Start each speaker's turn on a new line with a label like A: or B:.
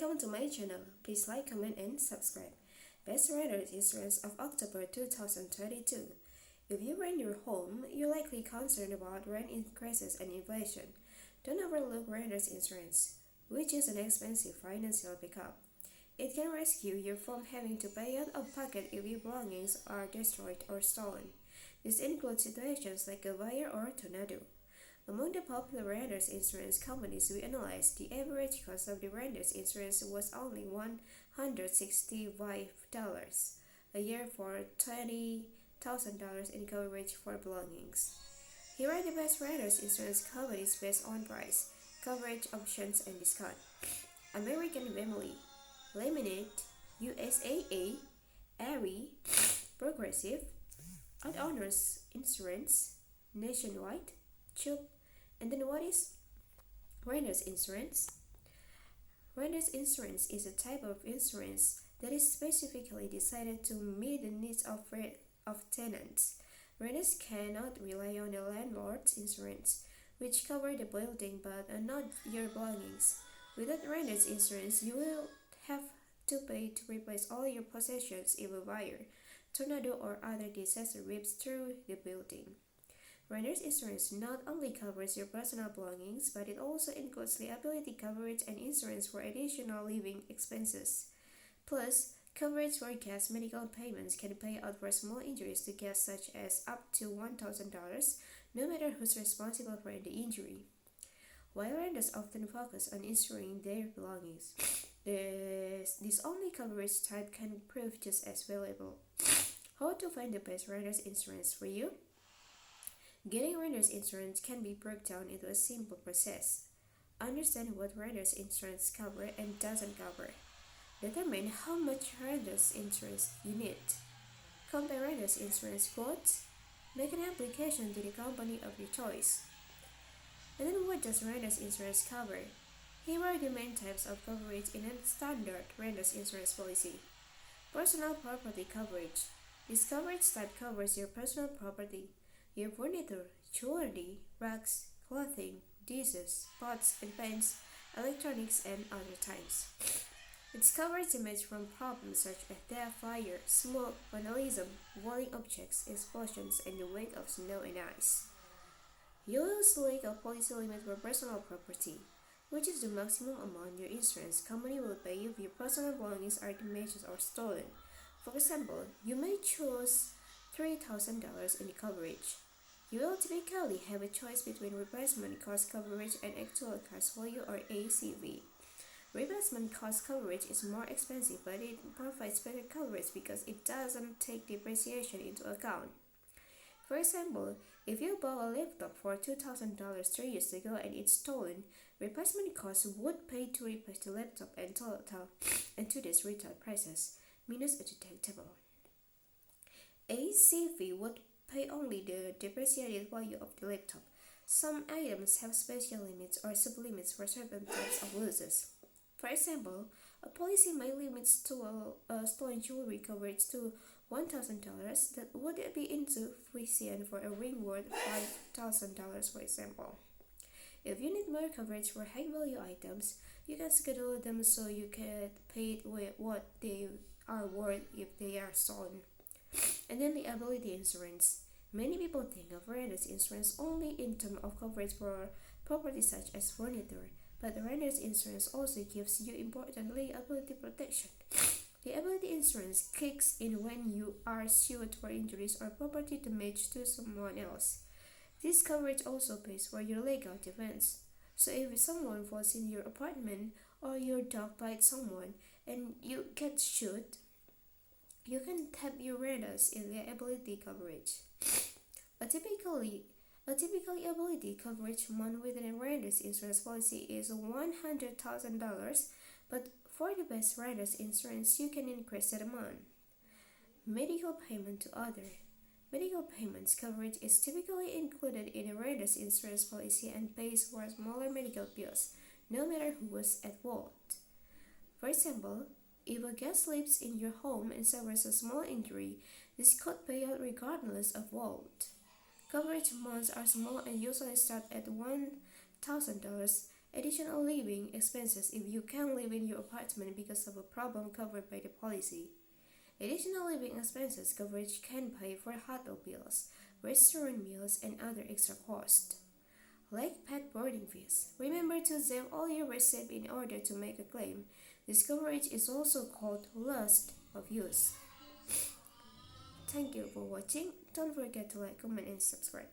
A: welcome to my channel. Please like, comment, and subscribe. Best Renters Insurance of October 2022. If you rent your home, you're likely concerned about rent increases and inflation. Don't overlook renters insurance, which is an expensive financial backup. It can rescue you from having to pay out of pocket if your belongings are destroyed or stolen. This includes situations like a fire or tornado. Among the popular renters insurance companies we analyzed, the average cost of the renters insurance was only $165 a year for $20,000 in coverage for belongings. Here are the best renters insurance companies based on price, coverage options, and discount. American Family, Lemonade, USAA, Aerie, Progressive, Owners Insurance, Nationwide, Chubb. And then what is renters insurance? Renters insurance is a type of insurance that is specifically designed to meet the needs of tenants. Renters cannot rely on the landlord's insurance, which cover the building but not your belongings. Without renters insurance, you will have to pay to replace all your possessions if a fire, tornado, or other disaster rips through the building. Renters insurance not only covers your personal belongings, but it also includes liability coverage and insurance for additional living expenses. Plus, coverage for gas medical payments can pay out for small injuries to guests such as up to $1,000, no matter who's responsible for the injury. While renters often focus on insuring their belongings, this only coverage type can prove just as valuable. How to find the best renters insurance for you? Getting renters insurance can be broken down into a simple process. Understand what renters insurance covers and doesn't cover. Determine how much renters insurance you need. Compare renters insurance quotes. Make an application to the company of your choice. And then what does renters insurance cover? Here are the main types of coverage in a standard renters insurance policy. Personal property coverage. This coverage type covers your personal property, your furniture, jewelry, rugs, clothing, dishes, pots and pans, electronics, and other types. It covers damage from problems such as theft, fire, smoke, vandalism, falling objects, explosions, and the wake of snow and ice. You will select a policy limit for personal property, which is the maximum amount your insurance company will pay if your personal belongings are damaged or stolen. For example, you may choose $3,000 in coverage. You will typically have a choice between replacement cost coverage and actual cash value or ACV. Replacement cost coverage is more expensive, but it provides better coverage because it doesn't take depreciation into account. For example, if you bought a laptop for $2,000 3 years ago and it's stolen, replacement costs would pay to replace the laptop and total and today's retail prices, minus a deductible. ACV would pay only the depreciated value of the laptop. Some items have special limits or sublimits for certain types of losses. For example, a policy may limit stolen jewelry coverage to $1,000 that would be insufficient for a ring worth $5,000, for example. If you need more coverage for high-value items, you can schedule them so you get paid with what they are worth if they are stolen. And then liability insurance. Many people think of renters insurance only in terms of coverage for property such as furniture, but renters insurance also gives you important liability protection. Liability insurance kicks in when you are sued for injuries or property damage to someone else. This coverage also pays for your legal defense. So if someone falls in your apartment or your dog bites someone and you get sued, you can tap your renters in liability coverage. A typical liability coverage amount within a renters insurance policy is $100,000, but for the best renters insurance, you can increase that amount. Medical payment to other. Medical payments coverage is typically included in a renters insurance policy and pays for smaller medical bills, no matter who was at fault. For example, if a guest lives in your home and suffers a small injury, this could pay out regardless of fault. Coverage amounts are small and usually start at $1,000 Additional living expenses if you can't live in your apartment because of a problem covered by the policy. Additional living expenses coverage can pay for hotel bills, restaurant meals, and other extra costs. Like pet boarding fees. Remember to save all your receipts in order to make a claim. This coverage is also called loss of use. Thank you for watching. Don't forget to like, comment, and subscribe.